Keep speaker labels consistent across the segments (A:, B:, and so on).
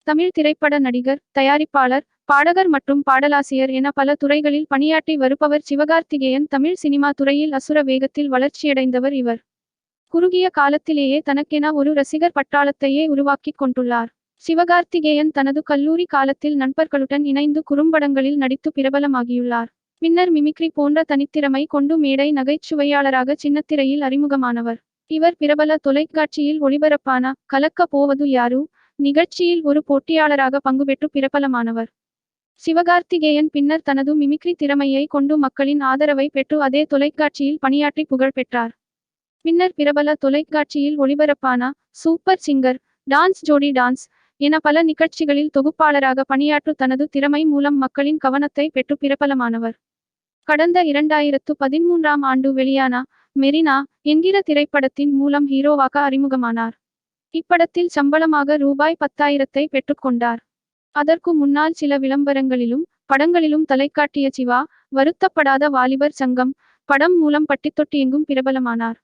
A: தமிழ் திரைப்பட நடிகர், தயாரிப்பாளர், பாடகர் மற்றும் பாடலாசிரியர் என பல துறைகளில் பணியாற்றி வருபவர் சிவகார்த்திகேயன். தமிழ் சினிமா துறையில் அசுர வேகத்தில் வளர்ச்சியடைந்தவர் இவர். குறுகிய காலத்திலேயே தனக்கென ஒரு ரசிகர் பட்டாளத்தையே உருவாக்கிக் கொண்டுள்ளார். சிவகார்த்திகேயன் தனது கல்லூரி காலத்தில் நண்பர்களுடன் இணைந்து குறும்படங்களில் நடித்து பிரபலமாகியுள்ளார். பின்னர் மிமிக்ரி போன்ற தனித்திறமை கொண்டு மேடை நகைச்சுவையாளராக சின்னத்திரையில் அறிமுகமானவர். இவர் பிரபல தொலைக்காட்சியில் ஒளிபரப்பான கலக்க போவது யாரு நிகழ்ச்சியில் ஒரு போட்டியாளராக பங்குபெற்று பிரபலமானவர். சிவகார்த்திகேயன் பின்னர் தனது மிமிக்ரி திறமையை கொண்டு மக்களின் ஆதரவை பெற்று அதே தொலைக்காட்சியில் பணியாற்றி புகழ் பெற்றார். பின்னர் பிரபல தொலைக்காட்சியில் ஒளிபரப்பான சூப்பர் சிங்கர், டான்ஸ் ஜோடி டான்ஸ் என பல நிகழ்ச்சிகளில் தொகுப்பாளராக பணியாற்று தனது திறமை மூலம் மக்களின் கவனத்தை பெற்று பிரபலமானவர். கடந்த 2013ஆம் ஆண்டு வெளியான மெரினா என்கிற திரைப்படத்தின் மூலம் ஹீரோவாக அறிமுகமானார். இப்படத்தில் சம்பளமாக ரூபாய் 10,000 பெற்றுக்கொண்டார். அதற்கு முன்னால் சில விளம்பரங்களிலும் படங்களிலும் தலைக்காட்டிய சிவா, வருத்தப்படாத வாலிபர் சங்கம் படம் மூலம் பட்டித்தொட்டி எங்கும் பிரபலமானார்.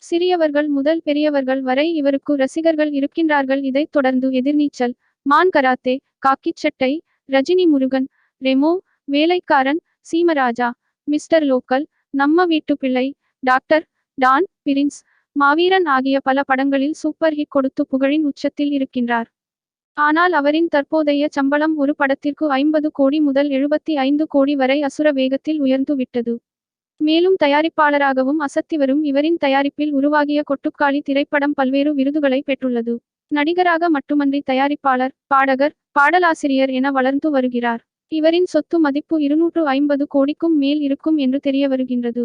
A: சிறியவர்கள் முதல் பெரியவர்கள் வரை இவருக்கு ரசிகர்கள் இருக்கின்றார்கள். இதைத் தொடர்ந்து எதிர்நீச்சல், மான் கராத்தே, காக்கிச்சட்டை, ரஜினி முருகன், ரெமோ, வேலைக்காரன், சீமராஜா, மிஸ்டர் லோக்கல், நம்ம வீட்டு பிள்ளை, டாக்டர், டான், பிரின்ஸ், மாவீரன் ஆகிய பல படங்களில் சூப்பர் ஹிட் கொடுத்து புகழின் உச்சத்தில் இருக்கின்றார். ஆனால் அவரின் தற்போதைய சம்பளம் ஒரு படத்திற்கு 50 கோடி முதல் 75 கோடி வரை அசுர வேகத்தில் உயர்ந்து விட்டது. மேலும் தயாரிப்பாளராகவும் அசத்தி வரும் இவரின் தயாரிப்பில் உருவாகிய கொட்டுக்காளி திரைப்படம் பல்வேறு விருதுகளை பெற்றுள்ளது. நடிகராக மட்டுமன்றி தயாரிப்பாளர், பாடகர், பாடலாசிரியர் என வளர்ந்து வருகிறார். இவரின் சொத்து மதிப்பு 250 கோடிக்கும் மேல் இருக்கும் என்று தெரிய வருகின்றது.